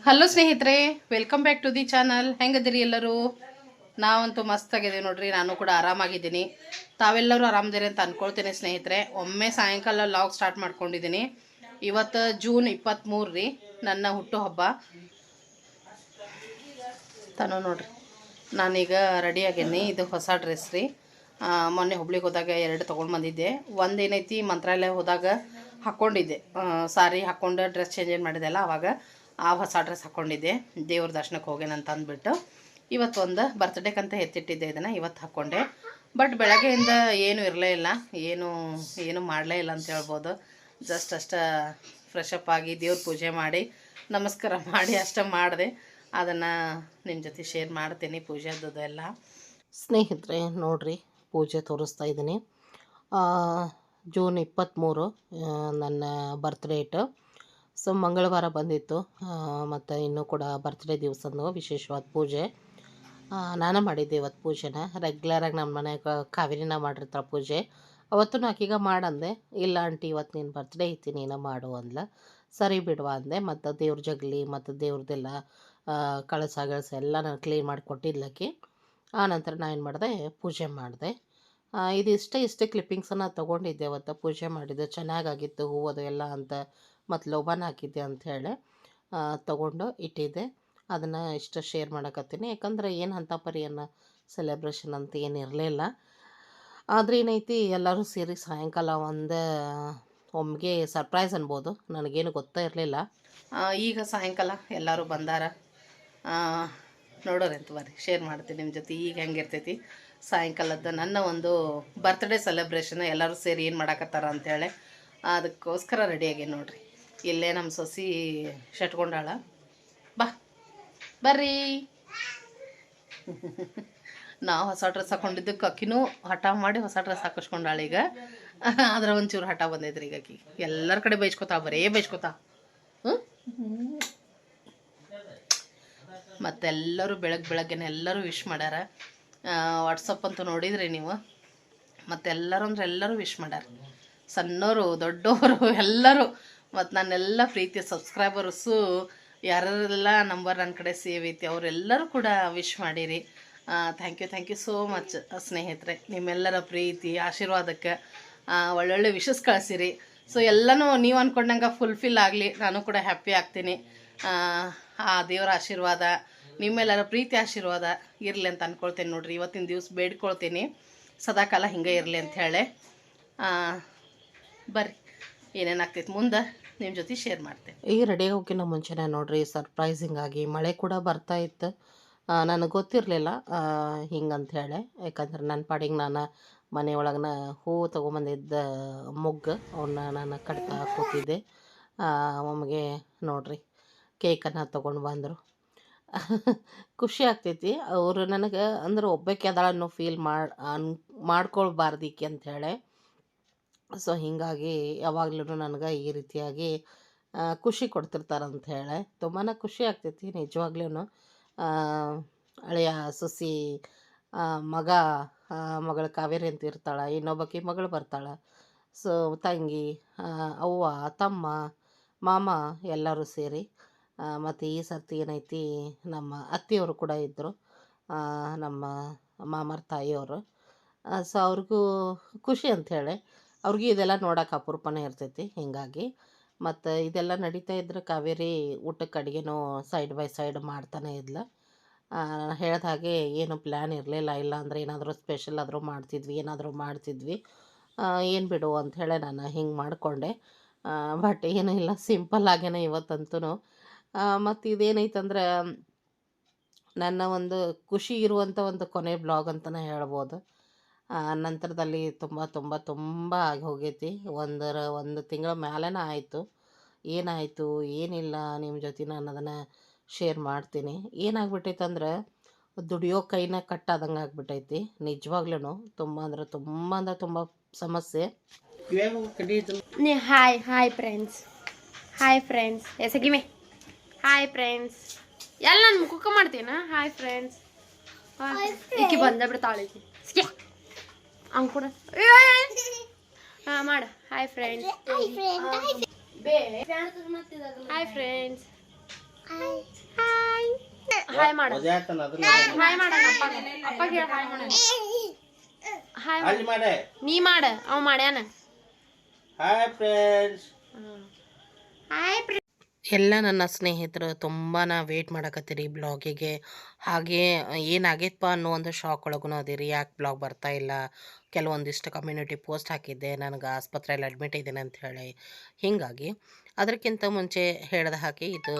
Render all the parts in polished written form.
Hello ಸ್ನೇಹಿತರೆ, welcome back to the channel. ಹೆಂಗದಿರಿ ಎಲ್ಲರೂ? ನಾವಂತೂ ಮಸ್ತಾಗಿದ್ದೀವಿ ನೋಡ್ರಿ. ನಾನು ಕೂಡ ಆರಾಮಾಗಿದ್ದೀನಿ. ತಾವೆಲ್ಲರೂ ಆರಾಮದಿರಿ ಅಂತ ಅಂದ್ಕೊಳ್ತೀನಿ ಸ್ನೇಹಿತರೆ. ಒಮ್ಮೆ ಸಾಯಂಕಾಲ ಲಾಗ್ ಸ್ಟಾರ್ಟ್ ಮಾಡ್ಕೊಂಡಿದ್ದೀನಿ. ಇವತ್ತು ಜೂನ್ 23 ರೀ, ನನ್ನ ಹುಟ್ಟುಹಬ್ಬ. ತಾನು ನೋಡ್ರಿ, ನಾನೀಗ ರೆಡಿ ಆಗೇನಿ. ಇದು ಹೊಸ ಡ್ರೆಸ್ ರೀ. ಮೊನ್ನೆ ಹುಬ್ಳಿಗೆ ಹೋದಾಗ 2 ತೊಗೊಂಡು ಬಂದಿದ್ದೆ. ಒಂದೇನೈತಿ ಮಂತ್ರಾಲಯ ಹೋದಾಗ ಹಾಕ್ಕೊಂಡಿದ್ದೆ, ಸಾರಿ ಹಾಕ್ಕೊಂಡು ಡ್ರೆಸ್ ಚೇಂಜ್ ಮಾಡಿದೆ ಅಲ್ಲ, ಆವಾಗ ಆ ಹೊಸ ಡ್ರೆಸ್ ಹಾಕ್ಕೊಂಡಿದ್ದೆ. ದೇವ್ರ ದರ್ಶನಕ್ಕೆ ಹೋಗೇನಂತ ಅಂದ್ಬಿಟ್ಟು ಇವತ್ತು ಒಂದು ಬರ್ತ್ಡೇಕಂತ ಎತ್ತಿಟ್ಟಿದ್ದೆ. ಇದನ್ನು ಇವತ್ತು ಹಾಕ್ಕೊಂಡೆ. ಬಟ್ ಬೆಳಗ್ಗೆಯಿಂದ ಏನೂ ಇರಲೇ ಇಲ್ಲ, ಏನು ಮಾಡಲೇ ಇಲ್ಲ ಅಂತ ಹೇಳ್ಬೋದು. ಜಸ್ಟ್ ಅಷ್ಟ ಫ್ರೆಶ್ ಅಪ್ ಆಗಿ ದೇವ್ರ ಪೂಜೆ ಮಾಡಿ ನಮಸ್ಕಾರ ಮಾಡಿ ಅಷ್ಟೇ ಮಾಡಿದೆ. ಅದನ್ನು ನಿಮ್ಮ ಜೊತೆ ಶೇರ್ ಮಾಡ್ತೀನಿ, ಪೂಜೆದ್ದು ಎಲ್ಲ. ಸ್ನೇಹಿತರೆ ನೋಡಿರಿ, ಪೂಜೆ ತೋರಿಸ್ತಾ ಇದ್ದೀನಿ. ಜೂನ್ 23 ನನ್ನ ಬರ್ತ್ಡೇಟು. ಸೊ ಮಂಗಳವಾರ ಬಂದಿತ್ತು, ಮತ್ತು ಇನ್ನೂ ಕೂಡ ಬರ್ತ್ಡೇ ದಿವಸನೂ ವಿಶೇಷವಾದ ಪೂಜೆ ನಾನು ಮಾಡಿದ್ದೆ. ಇವತ್ತು ಪೂಜೆನ ರೆಗ್ಯುಲರಾಗಿ ನಮ್ಮ ಮನೆಯಾಗ ಕಾವೇರಿನ ಮಾಡಿರ್ತಾಳೆ ಪೂಜೆ. ಅವತ್ತು ಆಕಿಗ ಮಾಡಂದೆ. ಇಲ್ಲ ಆಂಟಿ, ಇವತ್ತು ನೀನು ಬರ್ತ್ಡೇ ಐತಿ, ನೀನು ಮಾಡು ಅಂದ್ಲ. ಸರಿ ಬಿಡುವ ಅಂದೆ. ಮತ್ತು ದೇವ್ರ ಜಗಲಿ ಮತ್ತು ದೇವ್ರದ್ದೆಲ್ಲ ಕಳಸ ಎಲ್ಲ ನಾನು ಕ್ಲೀನ್ ಮಾಡಿ ಕೊಟ್ಟಿದ್ಲಕ್ಕೆ. ಆನಂತರ ನಾನು ಏನು ಮಾಡಿದೆ, ಪೂಜೆ ಮಾಡಿದೆ. ಇದು ಇಷ್ಟೇ ಕ್ಲಿಪ್ಪಿಂಗ್ಸನ್ನು ತೊಗೊಂಡಿದ್ದೆ. ಅವತ್ತು ಪೂಜೆ ಮಾಡಿದ್ದೆ, ಚೆನ್ನಾಗಾಗಿತ್ತು ಹೂವದು ಎಲ್ಲ ಅಂತ, ಮತ್ತು ಲೋಬಾನ ಹಾಕಿದ್ದೆ ಅಂಥೇಳಿ ತೊಗೊಂಡು ಇಟ್ಟಿದ್ದೆ. ಅದನ್ನು ಇಷ್ಟ ಶೇರ್ ಮಾಡಕತ್ತೀನಿ. ಯಾಕಂದರೆ ಏನು ಅಂಥ ಪರಿಯನ್ನು ಸೆಲೆಬ್ರೇಷನ್ ಅಂತ ಏನು ಇರಲಿಲ್ಲ. ಆದರೆ ಏನೈತಿ, ಎಲ್ಲರೂ ಸೇರಿ ಸಾಯಂಕಾಲ ಒಮ್ಮೆಗೆ ಸರ್ಪ್ರೈಸ್ ಅನ್ಬೋದು. ನನಗೇನು ಗೊತ್ತೇ ಇರಲಿಲ್ಲ. ಈಗ ಸಾಯಂಕಾಲ ಎಲ್ಲರೂ ಬಂದಾರ. ನೋಡೋರಂತ ಬರ್ರಿ, ಶೇರ್ ಮಾಡ್ತೀನಿ ನಿಮ್ಮ ಜೊತೆ ಈಗ ಹೆಂಗಿರ್ತೈತಿ ಸಾಯಂಕಾಲದ ನನ್ನ ಒಂದು ಬರ್ತ್ಡೇ ಸೆಲೆಬ್ರೇಷನ್. ಎಲ್ಲರೂ ಸೇರಿ ಏನು ಮಾಡಾಕತ್ತಾರ ಅಂಥೇಳಿ ಅದಕ್ಕೋಸ್ಕರ ರೆಡಿಯಾಗಿ ನೋಡ್ರಿ. ಇಲ್ಲೇ ನಮ್ಮ ಸೊಸಿ ಶಟ್ಕೊಂಡಾಳ. ಬರ್ರಿ. ನಾವು ಹೊಸ ಡ್ರೆಸ್ ಹಾಕೊಂಡಿದ್ದಕ್ಕೆ ಅಕ್ಕಿನೂ ಹಠ ಮಾಡಿ ಹೊಸ ಡ್ರೆಸ್ ಹಾಕಿಸ್ಕೊಂಡಾಳ ಈಗ. ಆದ್ರೆ ಒಂಚೂರು ಹಠ ಬಂದೈತ್ರಿ ಈಗ ಅಕ್ಕಿ. ಎಲ್ಲರ ಕಡೆ ಬೈಸ್ಕೊತಾ, ಬರೇ ಬೈಸ್ಕೊತಾ. ಮತ್ತೆಲ್ಲರೂ ಬೆಳಗ್ಗೆನೆ ಎಲ್ಲರೂ ವಿಶ್ ಮಾಡ್ಯಾರ. ವಾಟ್ಸಪ್ ಅಂತೂ ನೋಡಿದ್ರಿ ನೀವು. ಮತ್ತೆಲ್ಲರೂ ಅಂದ್ರೆ ಎಲ್ಲರೂ ವಿಶ್ ಮಾಡ್ಯಾರ, ಸಣ್ಣವರು ದೊಡ್ಡವರು ಎಲ್ಲರೂ. ಮತ್ತು ನನ್ನೆಲ್ಲ ಪ್ರೀತಿಯ ಸಬ್ಸ್ಕ್ರೈಬರ್ಸು ಯಾರೆಲ್ಲ ನಂಬರ್ ನನ್ನ ಕಡೆ ಸೇವ್ ಐತಿ ಅವರೆಲ್ಲರೂ ಕೂಡ ವಿಶ್ ಮಾಡಿರಿ. ಥ್ಯಾಂಕ್ ಯು ಸೋ ಮಚ್ ಸ್ನೇಹಿತರೆ. ನಿಮ್ಮೆಲ್ಲರ ಪ್ರೀತಿ ಆಶೀರ್ವಾದಕ್ಕೆ ಒಳ್ಳೊಳ್ಳೆ ವಿಶಸ್ ಕಳಿಸಿರಿ. ಸೊ ಎಲ್ಲನೂ ನೀವು ಅಂದ್ಕೊಂಡಂಗೆ ಫುಲ್ಫಿಲ್ ಆಗಲಿ, ನಾನು ಕೂಡ ಹ್ಯಾಪಿ ಆಗ್ತೀನಿ. ಆ ದೇವರ ಆಶೀರ್ವಾದ, ನಿಮ್ಮೆಲ್ಲರ ಪ್ರೀತಿ ಆಶೀರ್ವಾದ ಇರಲಿ ಅಂತ ಅಂದ್ಕೊಳ್ತೇನೆ ನೋಡ್ರಿ. ಇವತ್ತಿನ ದಿವಸ ಬೇಡ್ಕೊಳ್ತೀನಿ ಸದಾಕಾಲ ಹಿಂಗೆ ಇರಲಿ ಅಂಥೇಳಿ. ಬರ್ರಿ, ಏನೇನಾಗ್ತೈತೆ ಮುಂದೆ ನಿಮ್ಮ ಜೊತೆ ಶೇರ್ ಮಾಡ್ತೇನೆ. ಈ ರೆಡಿ ಹೋಗಿನ ಮುಂಚೆನೇ ನೋಡ್ರಿ, ಸರ್ಪ್ರೈಸಿಂಗ್ ಆಗಿ ಮಳೆ ಕೂಡ ಬರ್ತಾ ಇತ್ತು. ನನಗೆ ಗೊತ್ತಿರಲಿಲ್ಲ ಹಿಂಗಂಥೇಳಿ. ಯಾಕಂದ್ರೆ ನನ್ನ ಪಾಡಿಗೆ ನಾನು ಮನೆಯೊಳಗನ ಹೂವು ತೊಗೊಂಬಂದಿದ್ದ ಮೊಗ್ಗು ಅವನ್ನ ನಾನು ಕಟ್ತಾ ಕೂತಿದ್ದೆ. ಒಮ್ಮೆಗೆ ನೋಡ್ರಿ ಕೇಕನ್ನು ತೊಗೊಂಡು ಬಂದರು. ಖುಷಿ ಆಗ್ತೈತಿ. ಅವರು ನನಗೆ ಅಂದ್ರೆ ಒಬ್ಬಕ್ಕೆ ಅದಾಳ ಅನ್ನೋ ಫೀಲ್ ಮಾಡ್ಕೊಳ್ಬಾರ್ದಿಕ್ಕೆ ಅಂಥೇಳಿ. ಸೊ ಹೀಗಾಗಿ ಯಾವಾಗಲೂ ನನಗೆ ಈ ರೀತಿಯಾಗಿ ಖುಷಿ ಕೊಡ್ತಿರ್ತಾರಂಥೇಳಿ ತುಂಬಾ ಖುಷಿ ಆಗ್ತೈತಿ ನಿಜವಾಗ್ಲೂ. ಹಳೆಯ ಸೊಸಿ ಮಗಳು ಕಾವೇರಿ ಅಂತ ಇರ್ತಾಳೆ, ಇನ್ನೊಬ್ಬಕ್ಕೆ ಮಗಳು ಬರ್ತಾಳೆ. ಸೊ ತಂಗಿ, ಅವ್ವ, ತಮ್ಮ, ಮಾಮ ಎಲ್ಲರೂ ಸೇರಿ. ಮತ್ತು ಈ ಸರ್ತಿ ಏನೈತಿ, ನಮ್ಮ ಅತ್ತೆಯವರು ಕೂಡ ಇದ್ದರು, ನಮ್ಮ ಮಾಮರ ತಾಯಿಯವರು. ಸೊ ಅವ್ರಿಗೂ ಖುಷಿ ಅಂಥೇಳಿ, ಅವ್ರಿಗೂ ಇದೆಲ್ಲ ನೋಡೋಕೆ ಅಪರೂಪನೇ ಇರ್ತೈತಿ. ಹೀಗಾಗಿ ಮತ್ತು ಇದೆಲ್ಲ ನಡೀತಾ ಇದ್ರೆ ಕಾವೇರಿ ಊಟಕ್ಕೆ ಅಡುಗೆನೂ ಸೈಡ್ ಬೈ ಸೈಡ್ ಮಾಡ್ತಾನೆ ಇದ್ಲು. ಹೇಳಿದ ಹಾಗೆ ಏನು ಪ್ಲ್ಯಾನ್ ಇರಲಿಲ್ಲ. ಇಲ್ಲ ಅಂದರೆ ಏನಾದರೂ ಸ್ಪೆಷಲ್ ಆದರೂ ಮಾಡ್ತಿದ್ವಿ. ಏನು ಬಿಡು ಅಂಥೇಳಿ ನಾನು ಹಿಂಗೆ ಮಾಡಿಕೊಂಡೆ. ಬಟ್ ಏನೂ ಇಲ್ಲ, ಸಿಂಪಲ್ಲಾಗೇ ಇವತ್ತಂತೂ. ಮತ್ತು ಇದೇನೈತಂದ್ರೆ ನನ್ನ ಒಂದು ಖುಷಿ ಇರುವಂಥ ಒಂದು ಕೊನೆ ಬ್ಲಾಗ್ ಅಂತಲೇ ಹೇಳ್ಬೋದು. ನಂತರದಲ್ಲಿ ತುಂಬ ಆಗಿ ಹೋಗೈತಿ. ಒಂದು ತಿಂಗಳ ಮೇಲೆನೇ ಆಯಿತು. ಏನಾಯಿತು ಏನಿಲ್ಲ ನಿಮ್ಮ ಜೊತೆ ನಾನು ಅದನ್ನು ಶೇರ್ ಮಾಡ್ತೀನಿ. ಏನಾಗ್ಬಿಟ್ಟೈತೆ ಅಂದ್ರೆ, ದುಡಿಯೋ ಕೈನ ಕಟ್ಟಾದಂಗೆ ಆಗ್ಬಿಟ್ಟೈತಿ ನಿಜವಾಗ್ಲೂ. ತುಂಬ ಸಮಸ್ಯೆ. ಹಾಯ್ ಫ್ರೆಂಡ್ಸ್ ಎಸಗಿಮೆ. ಹಾಯ್ ಫ್ರೆಂಡ್ಸ್ ಎಲ್ಲ ನಾನು ಮುಖಕ್ಕೆ ಮಾಡ್ತೀನ. ಹಾಯ್ ಫ್ರೆಂಡ್ಸ್ ಈಕಿ ಬಂದ ಬಿಡ್ತಾಳೆ ಅವ್ನು ಕೂಡ ಮಾಡ. Hi friends. Hi friends. Hi ಮಾಡ ಹಾಯ್ ಮಾಡೋಣ ಅಪ್ಪಗೆ ಹೇಳಿ ಹಾಯ್ ಮಾಡೋಣ ಹಾಯ್ ನೀ ಮಾಡ ಅವ ಮಾಡ್ಯಾನ ಹಾಯ್ ಫ್ರೆಂಡ್ಸ್. ಹಾಯ್ ಎಲ್ಲ ನನ್ನ ಸ್ನೇಹಿತರು ತುಂಬಾ ವೇಟ್ ಮಾಡಕತ್ತೀರಿ ಬ್ಲಾಗಿಗೆ. ಹಾಗೆ ಏನಾಗೈತಪ್ಪ ಅನ್ನೋ ಒಂದು ಶಾಕ್ ಒಳಗೂ ಅದಿರಿ, ಯಾಕೆ ಬ್ಲಾಗ್ ಬರ್ತಾ ಇಲ್ಲ. ಕೆಲವೊಂದಿಷ್ಟು ಕಮ್ಯುನಿಟಿ ಪೋಸ್ಟ್ ಹಾಕಿದ್ದೆ, ನನಗೆ ಆಸ್ಪತ್ರೆಯಲ್ಲಿ ಅಡ್ಮಿಟ್ ಇದ್ದೀನಿ ಅಂತ ಹೇಳಿ. ಹೀಗಾಗಿ ಅದಕ್ಕಿಂತ ಮುಂಚೆ ಹೇಳ್ದ ಹಾಕಿ ಇದು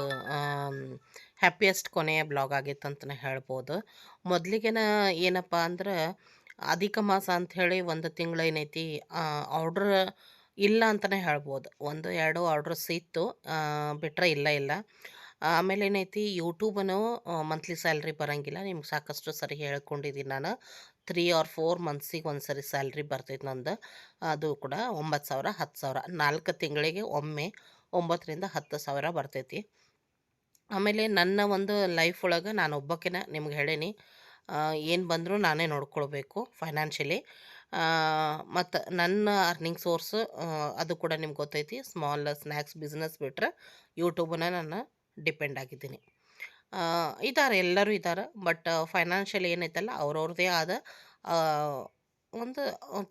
ಹ್ಯಾಪಿಯೆಸ್ಟ್ ಕೊನೆಯ ಬ್ಲಾಗ್ ಆಗಿತ್ತು ಅಂತಲೇ ಹೇಳ್ಬೋದು. ಮೊದಲಿಗೆನ ಏನಪ್ಪ ಅಂದ್ರೆ ಅಧಿಕ ಮಾಸ ಅಂಥೇಳಿ ಒಂದು ತಿಂಗಳು ಏನೈತಿ ಆರ್ಡ್ರ್ ಇಲ್ಲ ಅಂತಲೇ ಹೇಳ್ಬೋದು. 1-2 ಆರ್ಡ್ರಸ್ ಇತ್ತು, ಬಿಟ್ಟರೆ ಇಲ್ಲ. ಆಮೇಲೆ ಏನೈತಿ ಯೂಟ್ಯೂಬನು ಮಂತ್ಲಿ ಸ್ಯಾಲ್ರಿ ಬರೋಂಗಿಲ್ಲ. ನಿಮ್ಗೆ ಸಾಕಷ್ಟು ಸರಿ ಹೇಳ್ಕೊಂಡಿದ್ದೀನಿ ನಾನು. 3 or 4 ಮಂತ್ಸಿಗೆ ಒಂದು ಸರಿ ಸ್ಯಾಲ್ರಿ ಬರ್ತೈತೆ ನಂದು. ಅದು ಕೂಡ 9,000 10,000 4 ತಿಂಗಳಿಗೆ ಒಮ್ಮೆ 9ರಿಂದ 10,000 ಬರ್ತೈತಿ. ಆಮೇಲೆ ನನ್ನ ಒಂದು ಲೈಫ್ ಒಳಗೆ ನಾನು ಒಬ್ಬಾಕಿನ ನಿಮ್ಗೆ ಹೇಳೀನಿ, ಏನು ಬಂದರೂ ನಾನೇ ನೋಡ್ಕೊಳ್ಬೇಕು ಫೈನಾನ್ಷಿಯಲಿ. ಮತ್ತು ನನ್ನ ಅರ್ನಿಂಗ್ ಸೋರ್ಸು ಅದು ಕೂಡ ನಿಮ್ಗೆ ಗೊತ್ತೈತಿ, ಸ್ಮಾಲ್ ಸ್ನ್ಯಾಕ್ಸ್ ಬಿಸ್ನೆಸ್ ಬಿಟ್ಟರೆ ಯೂಟ್ಯೂಬನ್ನ ನಾನು ಡಿಪೆಂಡ್ ಆಗಿದ್ದೀನಿ. ಎಲ್ಲರೂ ಇದ್ದಾರೆ, ಬಟ್ ಫೈನಾನ್ಷಿಯಲಿ ಏನೈತಲ್ಲ ಅವ್ರವ್ರದ್ದೇ ಆದ ಒಂದು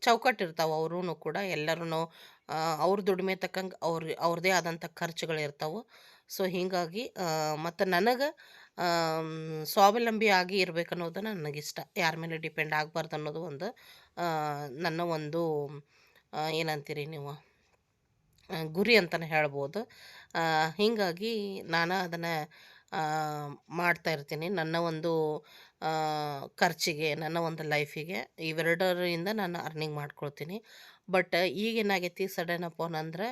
ಚೌಕಟ್ಟು ಇರ್ತಾವೆ. ಅವರೂ ಕೂಡ ಎಲ್ಲರೂ ಅವ್ರ ದುಡಿಮೆ ತಕ್ಕಂಗೆ ಅವ್ರದ್ದೇ ಆದಂಥ ಖರ್ಚುಗಳಿರ್ತಾವೆ. ಸೊ ಹೀಗಾಗಿ ಮತ್ತು ನನಗೆ ಸ್ವಾವಲಂಬಿ ಆಗಿ ಇರಬೇಕು ಅನ್ನೋದು ನನಗಿಷ್ಟ. ಯಾರ ಮೇಲೆ ಡಿಪೆಂಡ್ ಆಗಬಾರ್ದು ಅನ್ನೋದು ಒಂದು ನನ್ನ ಒಂದು ಏನಂತೀರಿ ನೀವು ಗುರಿ ಅಂತಲೇ ಹೇಳ್ಬೋದು. ಹೀಗಾಗಿ ನಾನು ಅದನ್ನು ಮಾಡ್ತಾ ಇರ್ತೀನಿ. ನನ್ನ ಒಂದು ಖರ್ಚಿಗೆ, ನನ್ನ ಒಂದು ಲೈಫಿಗೆ ಇವೆರಡರಿಂದ ನಾನು ಅರ್ನಿಂಗ್ ಮಾಡ್ಕೊಳ್ತೀನಿ. ಬಟ್ ಈಗೇನಾಗೈತಿ ಸಡನ್ ಅಪಾನ್ ಅಂದರೆ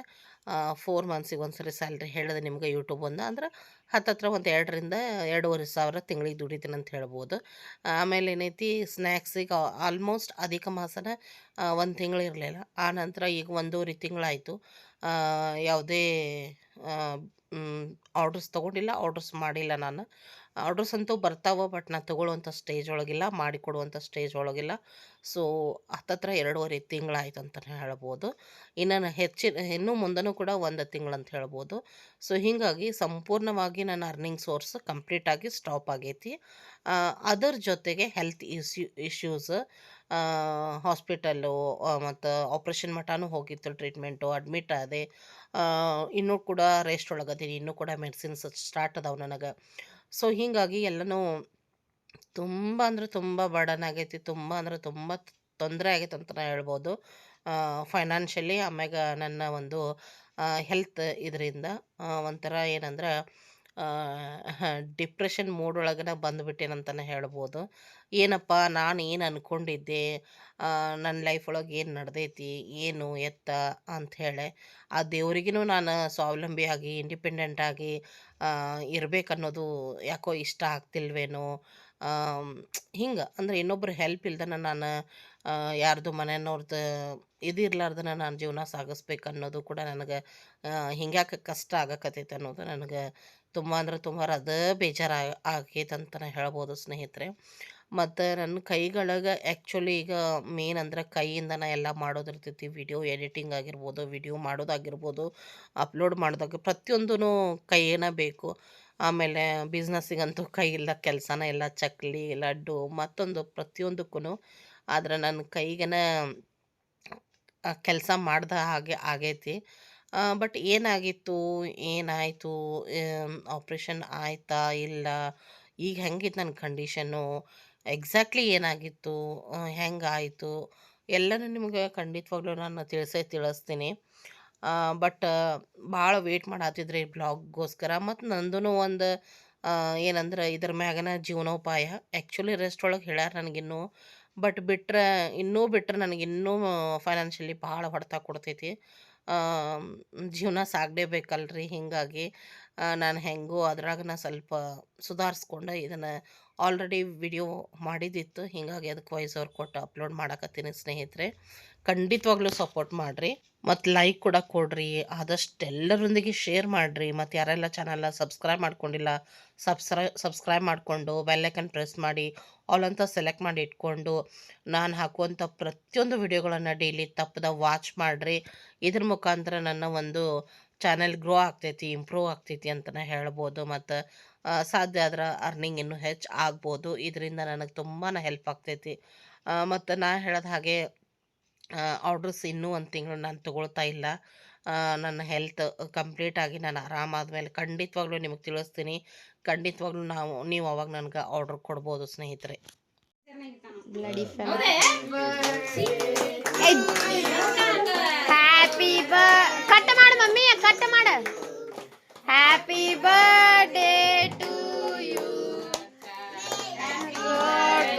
4 ಮಂತ್ಸಿಗೆ ಒಂದು ಸರಿ ಸ್ಯಾಲ್ರಿ ಹೇಳಿದೆ ನಿಮ್ಗೆ ಯೂಟ್ಯೂಬ್ ಅಂದ್ರೆ ಹತ್ತತ್ರ ಒಂದು 2ರಿಂದ 2,500 ತಿಂಗಳಿಗೆ ದುಡಿತೀನಿ ಅಂತ ಹೇಳ್ಬೋದು. ಆಮೇಲೆ ಏನೈತಿ ಸ್ನ್ಯಾಕ್ಸಿಗೆ ಆಲ್ಮೋಸ್ಟ್ ಅಧಿಕ ಮಾಸನ 1 ತಿಂಗಳು ಇರಲಿಲ್ಲ. ಆ ನಂತರ ಈಗ 1.5 ತಿಂಗಳಾಯಿತು, ಯಾವುದೇ ಆರ್ಡ್ರಸ್ ತೊಗೊಂಡಿಲ್ಲ, ಆರ್ಡ್ರಸ್ ಮಾಡಿಲ್ಲ. ನಾನು ಆರ್ಡ್ರಸ್ ಅಂತೂ ಬರ್ತಾವೆ, ಬಟ್ ನಾನು ತೊಗೊಳ್ಳುವಂಥ ಸ್ಟೇಜ್ ಒಳಗಿಲ್ಲ, ಮಾಡಿಕೊಡುವಂಥ ಸ್ಟೇಜ್ ಒಳಗಿಲ್ಲ. ಸೊ ಹತ್ತತ್ರ 2.5 ತಿಂಗಳಾಯ್ತು ಅಂತಲೇ ಹೇಳ್ಬೋದು. ಇನ್ನು ಇನ್ನೂ ಮುಂದೆನೂ ಕೂಡ 1 ತಿಂಗಳು ಅಂತ ಹೇಳ್ಬೋದು. ಸೊ ಹೀಗಾಗಿ ಸಂಪೂರ್ಣವಾಗಿ ನನ್ನ ಅರ್ನಿಂಗ್ ಸೋರ್ಸ್ ಕಂಪ್ಲೀಟಾಗಿ ಸ್ಟಾಪ್ ಆಗೈತಿ. ಅದರ ಜೊತೆಗೆ ಹೆಲ್ತ್ ಇಶ್ಯೂಸ್, ಹಾಸ್ಪಿಟಲ್ಲು ಮತ್ತು ಆಪ್ರೇಷನ್ ಮಟನೂ ಹೋಗಿತ್ತು, ಟ್ರೀಟ್ಮೆಂಟು ಅಡ್ಮಿಟ್ ಆದೆ. ಇನ್ನೂ ಕೂಡ ರೆಸ್ಟ್ ಒಳಗದೀನಿ, ಇನ್ನೂ ಕೂಡ ಮೆಡಿಸಿನ್ಸ್ ಸ್ಟಾರ್ಟ್ ಅದಾವೆ ನನಗೆ. ಸೊ ಹೀಗಾಗಿ ಎಲ್ಲನೂ ತುಂಬ ಅಂದರೆ ತುಂಬ ಬರ್ಡನ್ ಆಗೈತಿ, ತುಂಬ ಅಂದರೆ ತುಂಬ ತೊಂದರೆ ಆಗೈತೆ ಅಂತ ಹೇಳ್ಬೋದು ಫೈನಾನ್ಷಿಯಲಿ. ಆಮ್ಯಾಗ ನನ್ನ ಒಂದು ಹೆಲ್ತ್ ಇದರಿಂದ ಒಂಥರ ಏನಂದ್ರೆ ಡಿಪ್ರೆಷನ್ ಮೂಡ್ ಒಳಗನೆ ಬಂದುಬಿಟ್ಟೇನಂತಲೇ ಹೇಳ್ಬೋದು. ಏನಪ್ಪ ನಾನು ಏನು ಅಂದ್ಕೊಂಡಿದ್ದೆ, ನನ್ನ ಲೈಫ್ ಒಳಗೆ ಏನು ನಡೆದೈತಿ, ಏನು ಎತ್ತ ಅಂಥೇಳಿ ಆ ದೇವ್ರಿಗೂ ನಾನು ಸ್ವಾವಲಂಬಿಯಾಗಿ ಇಂಡಿಪೆಂಡೆಂಟಾಗಿ ಇರಬೇಕನ್ನೋದು ಯಾಕೋ ಇಷ್ಟ ಆಗ್ತಿಲ್ವೇನೋ. ಹಿಂಗೆ ಅಂದರೆ ಇನ್ನೊಬ್ರು ಹೆಲ್ಪ್ ಇಲ್ದನ ನಾನು ಯಾರ್ದು ಮನೆಯವ್ರದ್ದು ಇದಿರ್ಲಾರ್ದನ ನಾನು ಜೀವನ ಸಾಗಿಸ್ಬೇಕು ಅನ್ನೋದು ಕೂಡ ನನಗೆ ಹಿಂಗ್ಯಾಕೆ ಕಷ್ಟ ಆಗಕತ್ತೈತೆ ಅನ್ನೋದು ನನಗೆ ತುಂಬ ಅಂದ್ರೆ ತುಂಬ ಅದ ಬೇಜಾರು ಆಗೈತೆ ಅಂತಲೇ ಹೇಳ್ಬೋದು ಸ್ನೇಹಿತರೆ. ಮತ್ತು ನನ್ನ ಕೈಗಳಿಗೆ ಆ್ಯಕ್ಚುಲಿ ಈಗ ಮೇನ್ ಅಂದರೆ ಕೈಯಿಂದನೇ ಎಲ್ಲ ಮಾಡೋದಿರ್ತೈತಿ. ವಿಡಿಯೋ ಎಡಿಟಿಂಗ್ ಆಗಿರ್ಬೋದು, ವಿಡಿಯೋ ಮಾಡೋದಾಗಿರ್ಬೋದು, ಅಪ್ಲೋಡ್ ಮಾಡೋದಾಗ ಪ್ರತಿಯೊಂದೂ ಕೈಯೇ ಬೇಕು. ಆಮೇಲೆ ಬಿಸ್ನೆಸ್ಸಿಗಂತೂ ಕೈ ಇಲ್ಲ ಕೆಲಸನೇ ಇಲ್ಲ, ಚಕ್ಲಿ ಲಡ್ಡು ಮತ್ತೊಂದು ಪ್ರತಿಯೊಂದಕ್ಕೂ. ಆದರೆ ನನ್ನ ಕೈಗೇನೆ ಕೆಲಸ ಮಾಡ್ದ ಹಾಗೆ ಆಗೈತಿ. ಬಟ್ ಏನಾಗಿತ್ತು, ಏನಾಯಿತು, ಆಪ್ರೇಷನ್ ಆಯಿತಾ ಇಲ್ಲ, ಈಗ ಹೆಂಗಿತ್ತು ನನ್ನ ಕಂಡೀಷನ್ನು, ಎಕ್ಸಾಕ್ಟ್ಲಿ ಏನಾಗಿತ್ತು, ಹೆಂಗಾಯಿತು ಎಲ್ಲನೂ ನಿಮಗೆ ಖಂಡಿತವಾಗ್ಲೂ ನಾನು ತಿಳಿಸ್ತೀನಿ. ಬಟ್ ಭಾಳ ವೇಟ್ ಮಾಡತ್ತಿದ್ರಿ ಬ್ಲಾಗ್ಗೋಸ್ಕರ. ಮತ್ತು ನಂದು ಒಂದು ಏನಂದ್ರೆ ಇದ್ರ ಮ್ಯಾಗನ ಜೀವನೋಪಾಯ. ಆ್ಯಕ್ಚುಲಿ ರೆಸ್ಟ್ ಒಳಗೆ ಹೇಳ್ಯಾರ ನನಗಿನ್ನೂ, ಬಟ್ ಇನ್ನೂ ಬಿಟ್ಟರೆ ನನಗಿನ್ನೂ ಫೈನಾನ್ಷಿಯಲಿ ಭಾಳ ಹೊಡೆತ ಕೊಡ್ತೈತಿ. ಜೀವನ ಸಾಗಲೇಬೇಕಲ್ರಿ. ಹೀಗಾಗಿ ನಾನು ಹೆಂಗೋ ಅದ್ರಾಗ ಸ್ವಲ್ಪ ಸುಧಾರಿಸ್ಕೊಂಡು ಇದನ್ನು ಆಲ್ರೆಡಿ ವಿಡಿಯೋ ಮಾಡಿದ್ದಿತ್ತು, ಹೀಗಾಗಿ ಅದಕ್ಕೆ ವಾಯ್ಸ್ ಓವರ್ ಕೊಟ್ಟು ಅಪ್ಲೋಡ್ ಮಾಡಕತ್ತೀನಿ ಸ್ನೇಹಿತರೆ. ಖಂಡಿತವಾಗ್ಲೂ ಸಪೋರ್ಟ್ ಮಾಡಿರಿ ಮತ್ತು ಲೈಕ್ ಕೂಡ ಕೊಡ್ರಿ, ಆದಷ್ಟು ಎಲ್ಲರೊಂದಿಗೆ ಶೇರ್ ಮಾಡಿರಿ. ಮತ್ತು ಯಾರೆಲ್ಲ ಚಾನಲ್ನ ಸಬ್ಸ್ಕ್ರೈಬ್ ಮಾಡ್ಕೊಂಡಿಲ್ಲ ಸಬ್ಸ್ಕ್ರೈಬ್ ಮಾಡಿಕೊಂಡು ಬೆಲ್ಲೈಕನ್ ಪ್ರೆಸ್ ಮಾಡಿ ಆಲ್ ಅಂತ ಸೆಲೆಕ್ಟ್ ಮಾಡಿ ಇಟ್ಕೊಂಡು ನಾನು ಹಾಕುವಂಥ ಪ್ರತಿಯೊಂದು ವಿಡಿಯೋಗಳನ್ನು ಡೈಲಿ ತಪ್ಪದ ವಾಚ್ ಮಾಡಿರಿ. ಇದ್ರ ಮುಖಾಂತರ ನನ್ನ ಒಂದು ಚಾನೆಲ್ ಗ್ರೋ ಆಗ್ತೈತಿ, ಇಂಪ್ರೂವ್ ಆಗ್ತೈತಿ ಅಂತಲೇ ಹೇಳ್ಬೋದು. ಮತ್ತು ಸಾಧ್ಯ ಆದ್ರೆ ಅರ್ನಿಂಗ್ ಇನ್ನೂ ಹೆಚ್ಚು ಆಗ್ಬೋದು. ಇದರಿಂದ ನನಗೆ ತುಂಬಾ ಹೆಲ್ಪ್ ಆಗ್ತೈತಿ. ಮತ್ತು ನಾ ಹೇಳೋದು ಹಾಗೆ ಆರ್ಡ್ರಸ್ ಇನ್ನೂ ಒಂದು ತಿಂಗಳು ನಾನು ತೊಗೊಳ್ತಾ ಇಲ್ಲ. ನನ್ನ ಹೆಲ್ತ್ ಕಂಪ್ಲೀಟಾಗಿ ನಾನು ಆರಾಮಾದ್ಮೇಲೆ ಖಂಡಿತವಾಗ್ಲೂ ನಿಮಗೆ ತಿಳಿಸ್ತೀನಿ. ಖಂಡಿತವಾಗ್ಲೂ ನೀವು ಅವಾಗ ನನಗೆ ಆರ್ಡ್ರ್ ಕೊಡ್ಬೋದು ಸ್ನೇಹಿತರೆ. ಹ್ಯಾಪಿ ಕಟ್ ಮಾಡು ಮಮ್ಮಿ, ಕಟ್ ಮಾಡು. Happy birthday to you,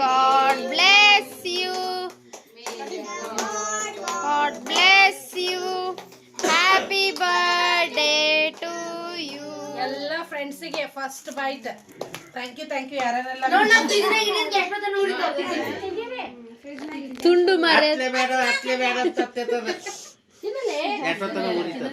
god bless you, god bless you, happy birthday to you. ಎಲ್ಲ ಫ್ರೆಂಡ್ಸಿಗೆ ಫಸ್ಟ್ ಬೈಟ್. ಥ್ಯಾಂಕ್ ಯು ಯಾರೆಲ್ಲ ತುಂಡು ಮಾರ ಅಟ್ಲೆ ಬೇಡ ಅಂತ ತಪ್ತೈತದ. ಎಷ್ಟೊತ್ತನ ಉರಿತದ.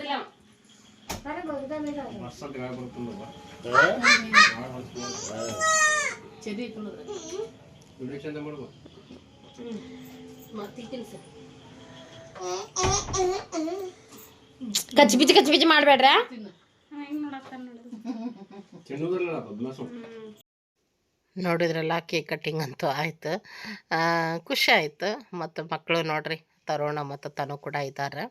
ಕಚ್ಚಿ ಬಿಚ್ಚಿ ಮಾಡ್ಬೇಡ್ರ. ನೋಡಿದ್ರಲ್ಲ, ಕೇಕ್ ಕಟ್ಟಿಂಗ್ ಅಂತೂ ಆಯ್ತು. ಖುಷಿ ಆಯ್ತು. ಮತ್ತು ಮಕ್ಕಳು ನೋಡ್ರಿ, ತರುಣ ಮತ್ತು ತನು ಕೂಡ ಇದ್ದಾರೆ.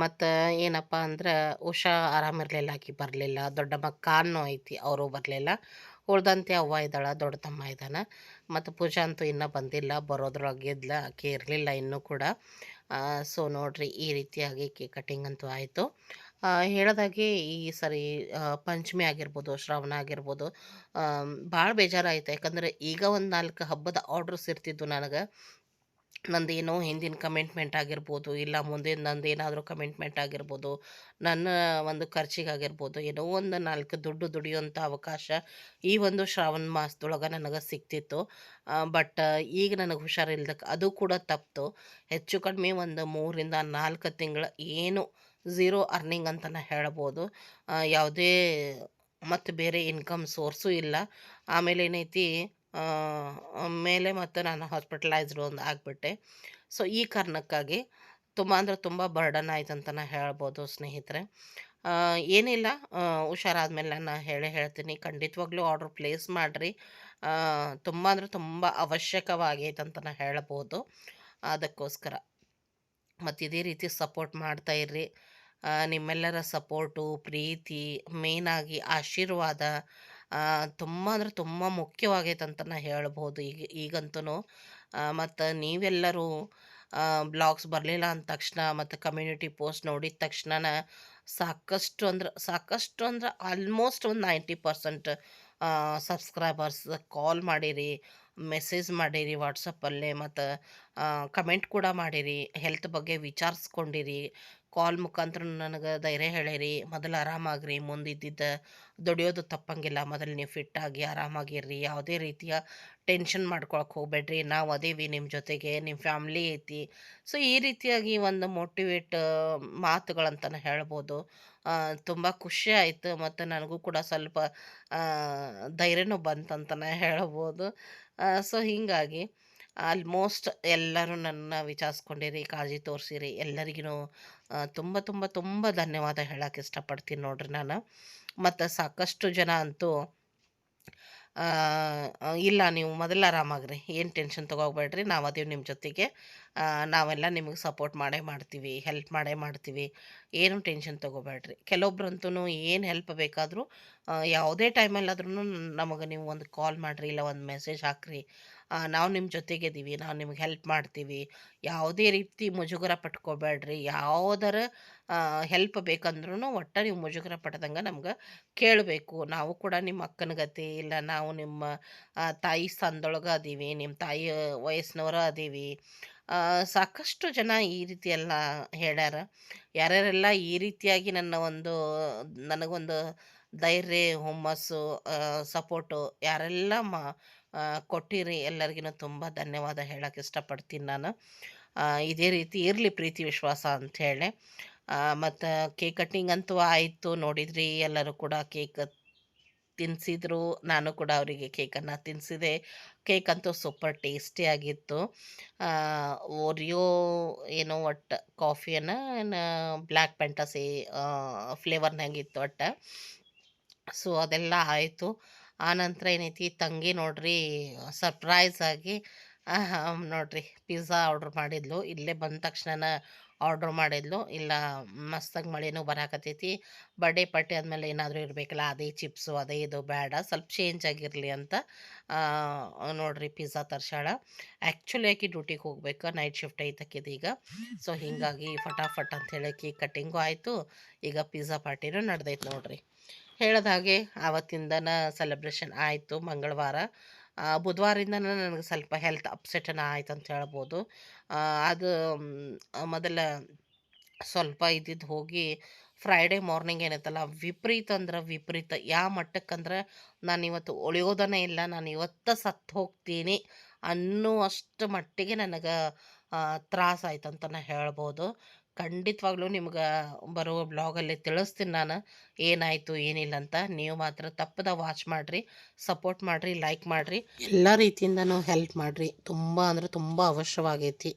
ಮತ್ತು ಏನಪ್ಪ ಅಂದ್ರೆ ಉಷಾ ಆರಾಮಿರಲಿಲ್ಲ, ಆಕಿ ಬರಲಿಲ್ಲ. ದೊಡ್ಡ ಕಾನು ಐತಿ, ಅವರು ಬರಲಿಲ್ಲ. ಉಳ್ದಂತೆ ಅವ್ವ ಇದ್ದಾಳೆ, ದೊಡ್ಡ ತಮ್ಮ ಇದ್ದಾನೆ. ಮತ್ತು ಪೂಜಾ ಅಂತೂ ಇನ್ನೂ ಬಂದಿಲ್ಲ, ಬರೋದ್ರೊಳಗೆ ಇದ್ಲ, ಆಕೆ ಇರಲಿಲ್ಲ ಇನ್ನೂ ಕೂಡ. ಸೊ ನೋಡ್ರಿ, ಈ ರೀತಿಯಾಗಿ ಕೇಕ್ ಕಟ್ಟಿಂಗ್ ಅಂತೂ ಆಯಿತು. ಹೇಳೋದಾಗೆ ಈ ಸರಿ ಪಂಚಮಿ ಆಗಿರ್ಬೋದು, ಶ್ರಾವಣ ಆಗಿರ್ಬೋದು, ಭಾಳ ಬೇಜಾರಾಯಿತು. ಯಾಕಂದರೆ ಈಗ ಒಂದು 4 ಹಬ್ಬದ ಆರ್ಡ್ರಸ್ ಇರ್ತಿದ್ದು ನನಗೆ. ನಂದೇನೋ ಹಿಂದಿನ ಕಮಿಟ್ಮೆಂಟ್ ಆಗಿರ್ಬೋದು, ಇಲ್ಲ ಮುಂದಿನ ನಂದೇನಾದರೂ ಕಮಿಟ್ಮೆಂಟ್ ಆಗಿರ್ಬೋದು, ನನ್ನ ಒಂದು ಖರ್ಚಿಗಾಗಿರ್ಬೋದು, ಏನೋ ಒಂದು 4 ದುಡ್ಡು ದುಡಿಯೋಂಥ ಅವಕಾಶ ಈ ಒಂದು ಶ್ರಾವಣ ಮಾಸದೊಳಗೆ ನನಗೆ ಸಿಕ್ತಿತ್ತು. ಬಟ್ ಈಗ ನನಗೆ ಹುಷಾರಿಲ್ದಕ್ಕೆ ಅದು ಕೂಡ ತಪ್ಪಿತು. ಹೆಚ್ಚು ಕಡಿಮೆ ಒಂದು 3ರಿಂದ 4 ತಿಂಗಳ ಏನು ಝೀರೋ ಅರ್ನಿಂಗ್ ಅಂತಲೇ ಹೇಳ್ಬೋದು. ಯಾವುದೇ ಮತ್ತು ಬೇರೆ ಇನ್ಕಮ್ ಸೋರ್ಸು ಇಲ್ಲ. ಆಮೇಲೆ ಏನೈತಿ, ಮೇಲೆ ಮತ್ತು ನಾನು ಹಾಸ್ಪಿಟಲೈಸ್ಡ್ ಒಂದು ಆಗಿಬಿಟ್ಟೆ. ಸೊ ಈ ಕಾರಣಕ್ಕಾಗಿ ತುಂಬ ಅಂದರೆ ತುಂಬ ಬರ್ಡನ್ ಆಯ್ತು ಅಂತಲೇ ಹೇಳ್ಬೋದು ಸ್ನೇಹಿತರೆ. ಏನಿಲ್ಲ, ಹುಷಾರಾದ್ಮೇಲೆ ನಾನು ಹೇಳ್ತೀನಿ. ಖಂಡಿತವಾಗ್ಲೂ ಆರ್ಡ್ರ್ ಪ್ಲೇಸ್ ಮಾಡಿರಿ. ತುಂಬ ಅಂದರೆ ತುಂಬ ಅವಶ್ಯಕವಾಗೈತೆ ಅಂತಲೇ ಹೇಳ್ಬೋದು. ಅದಕ್ಕೋಸ್ಕರ ಮತ್ತು ಇದೇ ರೀತಿ ಸಪೋರ್ಟ್ ಮಾಡ್ತಾಯಿರ್ರಿ. ನಿಮ್ಮೆಲ್ಲರ ಸಪೋರ್ಟು, ಪ್ರೀತಿ, ಮೇಯ್ನಾಗಿ ಆಶೀರ್ವಾದ ತುಂಬ ಅಂದರೆ ತುಂಬ ಮುಖ್ಯವಾಗೈತೆ ಅಂತಲೇ ಹೇಳ್ಬೋದು ಈಗಂತೂ. ಮತ್ತು ನೀವೆಲ್ಲರೂ ಬ್ಲಾಗ್ಸ್ ಬರಲಿಲ್ಲ ಅಂದ ತಕ್ಷಣ ಮತ್ತು ಕಮ್ಯುನಿಟಿ ಪೋಸ್ಟ್ ನೋಡಿದ ತಕ್ಷಣ ಸಾಕಷ್ಟು ಅಂದ್ರೆ ಆಲ್ಮೋಸ್ಟ್ ಒಂದು 90% ಸಬ್ಸ್ಕ್ರೈಬರ್ಸ್ ಕಾಲ್ ಮಾಡಿರಿ, ಮೆಸೇಜ್ ಮಾಡಿರಿ ವಾಟ್ಸಪ್ಪಲ್ಲೇ, ಮತ್ತು ಕಮೆಂಟ್ ಕೂಡ ಮಾಡಿರಿ, ಹೆಲ್ತ್ ಬಗ್ಗೆ ವಿಚಾರಿಸ್ಕೊಂಡಿರಿ. ಕಾಲ್ ಮುಖಾಂತರ ನನಗೆ ಧೈರ್ಯ ಹೇಳಿರಿ, ಮೊದಲು ಆರಾಮಾಗ್ರಿ, ಮುಂದಿದ್ದ ದುಡಿಯೋದು ತಪ್ಪಂಗಿಲ್ಲ, ಮೊದಲು ನೀವು ಫಿಟ್ಟಾಗಿ ಆರಾಮಾಗಿರ್ರಿ, ಯಾವುದೇ ರೀತಿಯ ಟೆನ್ಷನ್ ಮಾಡ್ಕೊಳಕ್ಕೆ ಹೋಗ್ಬೇಡ್ರಿ, ನಾವು ಅದೇವಿ ನಿಮ್ಮ ಜೊತೆಗೆ, ನಿಮ್ಮ ಫ್ಯಾಮ್ಲಿ ಐತಿ. ಸೊ ಈ ರೀತಿಯಾಗಿ ಒಂದು ಮೋಟಿವೇಟ್ ಮಾತುಗಳಂತಲೇ ಹೇಳ್ಬೋದು. ತುಂಬ ಖುಷಿ ಆಯಿತು. ಮತ್ತು ನನಗೂ ಕೂಡ ಸ್ವಲ್ಪ ಧೈರ್ಯನೂ ಬಂತಂತಲೇ ಹೇಳ್ಬೋದು. ಸೊ ಹೀಗಾಗಿ ಆಲ್ಮೋಸ್ಟ್ ಎಲ್ಲರೂ ನನ್ನ ವಿಚಾರಿಸ್ಕೊಂಡಿರಿ, ಕಾಳಜಿ ತೋರಿಸಿರಿ. ಎಲ್ಲರಿಗೂ ತುಂಬ ತುಂಬ ತುಂಬ ಧನ್ಯವಾದ ಹೇಳೋಕ್ಕೆ ಇಷ್ಟಪಡ್ತೀನಿ ನೋಡ್ರಿ ನಾನು. ಮತ್ತು ಸಾಕಷ್ಟು ಜನ ಅಂತೂ ಇಲ್ಲ, ನೀವು ಮೊದಲು ಆರಾಮಾಗ್ರಿ, ಏನು ಟೆನ್ಷನ್ ತೊಗೋಬೇಡ್ರಿ, ನಾವು ಅದೇವು ನಿಮ್ಮ ಜೊತೆಗೆ, ನಾವೆಲ್ಲ ನಿಮಗೆ ಸಪೋರ್ಟ್ ಮಾಡೇ ಮಾಡ್ತೀವಿ, ಹೆಲ್ಪ್ ಮಾಡೇ ಮಾಡ್ತೀವಿ, ಏನು ಟೆನ್ಷನ್ ತೊಗೋಬೇಡ್ರಿ. ಕೆಲವೊಬ್ರಂತೂ ಏನು ಹೆಲ್ಪ್ ಬೇಕಾದರೂ ಯಾವುದೇ ಟೈಮಲ್ಲಾದ್ರೂ ನಮಗೆ ನೀವು ಒಂದು ಕಾಲ್ ಮಾಡಿರಿ, ಇಲ್ಲ ಒಂದು ಮೆಸೇಜ್ ಹಾಕಿರಿ, ನಾವು ನಿಮ್ಮ ಜೊತೆಗಿದ್ದೀವಿ, ನಾವು ನಿಮ್ಗೆ ಹೆಲ್ಪ್ ಮಾಡ್ತೀವಿ. ಯಾವುದೇ ರೀತಿ ಮುಜುಗರ ಪಟ್ಕೋಬೇಡ್ರಿ. ಯಾವುದರ ಹೆಲ್ಪ್ ಬೇಕಂದ್ರೂ ಒಟ್ಟು ನೀವು ಮುಜುಗರ ಪಡ್ದಂಗೆ ನಮ್ಗೆ ಕೇಳಬೇಕು. ನಾವು ಕೂಡ ನಿಮ್ಮ ಅಕ್ಕನ ಗತಿ, ಇಲ್ಲ ನಾವು ನಿಮ್ಮ ತಾಯಿ ಸ್ಥಾನದೊಳಗೆ ಅದೀವಿ, ನಿಮ್ಮ ತಾಯಿ ವಯಸ್ಸಿನವರ ಅದೀವಿ. ಸಾಕಷ್ಟು ಜನ ಈ ರೀತಿ ಎಲ್ಲ ಹೇಳ್ಯಾರ. ಯಾರ್ಯಾರೆಲ್ಲ ಈ ರೀತಿಯಾಗಿ ನನಗೊಂದು ಧೈರ್ಯ, ಹುಮ್ಮಸ್ಸು, ಸಪೋರ್ಟು ಯಾರೆಲ್ಲ ಕೊಟ್ಟಿರಿ, ಎಲ್ಲರಿಗೂ ತುಂಬ ಧನ್ಯವಾದ ಹೇಳೋಕ್ಕೆ ಇಷ್ಟಪಡ್ತೀನಿ ನಾನು. ಇದೇ ರೀತಿ ಇರಲಿ ಪ್ರೀತಿ ವಿಶ್ವಾಸ ಅಂಥೇಳಿ. ಮತ್ತು ಕೇಕ್ ಕಟ್ಟಿಂಗ್ ಅಂತೂ ಆಯಿತು, ನೋಡಿದ್ರಿ ಎಲ್ಲರೂ ಕೂಡ. ಕೇಕ್ ತಿನ್ನಿಸಿದ್ರು. ನಾನು ಕೂಡ ಅವರಿಗೆ ಕೇಕನ್ನು ತಿನ್ನಿಸಿದೆ. ಕೇಕ್ ಅಂತೂ ಸೂಪರ್ ಟೇಸ್ಟಿಯಾಗಿತ್ತು. ಓರಿಯೋ ಏನೋ ಒಟ್ಟು ಕಾಫಿಯನ್ನು ಬ್ಲ್ಯಾಕ್ ಪ್ಯಾಂಟಸಿ ಫ್ಲೇವರ್ನಾಗಿತ್ತು ಒಟ್ಟು. ಸೊ ಅದೆಲ್ಲ ಆಯಿತು. ಆನಂತರ ಏನೈತಿ ತಂಗಿ ನೋಡ್ರಿ ಸರ್ಪ್ರೈಸ್ ಆಗಿ ನೋಡ್ರಿ ಪಿಜ್ಜಾ ಆರ್ಡ್ರ್ ಮಾಡಿದ್ಲು. ಇಲ್ಲೇ ಬಂದ ತಕ್ಷಣ ಆರ್ಡ್ರ್ ಮಾಡಿದ್ಲು. ಇಲ್ಲ ಮಸ್ತಾಗಿ ಮಳೆನೂ ಬರಾಕತ್ತೈತಿ, ಬರ್ಡೇ ಪಾರ್ಟಿ ಆದಮೇಲೆ ಏನಾದರೂ ಇರಬೇಕಲ್ಲ, ಅದೇ ಚಿಪ್ಸು ಅದೇ ಇದು ಬೇಡ, ಸ್ವಲ್ಪ ಚೇಂಜ್ ಆಗಿರಲಿ ಅಂತ ನೋಡ್ರಿ ಪಿಜ್ಜಾ ತರ್ಸಾಳ. ಆ್ಯಕ್ಚುಲಿ ಆಕಿ ಡ್ಯೂಟಿಗೆ ಹೋಗ್ಬೇಕು, ನೈಟ್ ಶಿಫ್ಟ್ ಐತಕ್ಕಿದು ಈಗ. ಸೊ ಹೀಗಾಗಿ ಫಟಾಫಟ್ ಅಂತ ಹೇಳಿ ಕೇಕ್ ಕಟ್ಟಿಂಗು ಆಯಿತು, ಈಗ ಪಿಜ್ಜಾ ಪಾರ್ಟಿನೂ ನಡೆದೈತೆ ನೋಡ್ರಿ. ಹೇಳಿದ ಹಾಗೆ ಆವತ್ತಿಂದನ ಸೆಲೆಬ್ರೇಷನ್ ಆಯಿತು. ಮಂಗಳವಾರ ಬುಧವಾರದಿಂದ ನನಗೆ ಸ್ವಲ್ಪ ಹೆಲ್ತ್ ಅಪ್ಸೆಟನ್ನು ಆಯ್ತು ಅಂತ ಹೇಳ್ಬೋದು. ಅದು ಮೊದಲ ಸ್ವಲ್ಪ ಇದ್ದಿದ್ದು ಹೋಗಿ ಫ್ರೈಡೇ ಮಾರ್ನಿಂಗ್ ಏನೈತಲ್ಲ ವಿಪರೀತ ಅಂದ್ರೆ ವಿಪರೀತ. ಯಾವ ಮಟ್ಟಕ್ಕಂದ್ರೆ ನಾನು ಇವತ್ತು ಉಳಿಯೋದನೇ ಇಲ್ಲ, ನಾನು ಇವತ್ತು ಸತ್ತು ಹೋಗ್ತೀನಿ ಅನ್ನುವಷ್ಟು ಮಟ್ಟಿಗೆ ನನಗೆ ತ್ರಾಸ ಆಯ್ತು ಅಂತಲೇ ಹೇಳ್ಬೋದು. ಖಂಡಿತವಾಗ್ಲೂ ನಿಮ್ಗೆ ಬರೋ ಬ್ಲಾಗಲ್ಲಿ ತಿಳಿಸ್ತೀನಿ ನಾನು ಏನಾಯಿತು ಏನಿಲ್ಲ ಅಂತ. ನೀವು ಮಾತ್ರ ತಪ್ಪದ ವಾಚ್ ಮಾಡಿರಿ, ಸಪೋರ್ಟ್ ಮಾಡಿರಿ, ಲೈಕ್ ಮಾಡಿರಿ, ಎಲ್ಲ ರೀತಿಯಿಂದನೂ ಹೆಲ್ಪ್ ಮಾಡಿರಿ. ತುಂಬ ಅಂದರೆ ತುಂಬ ಅವಶ್ಯವಾಗೈತಿ.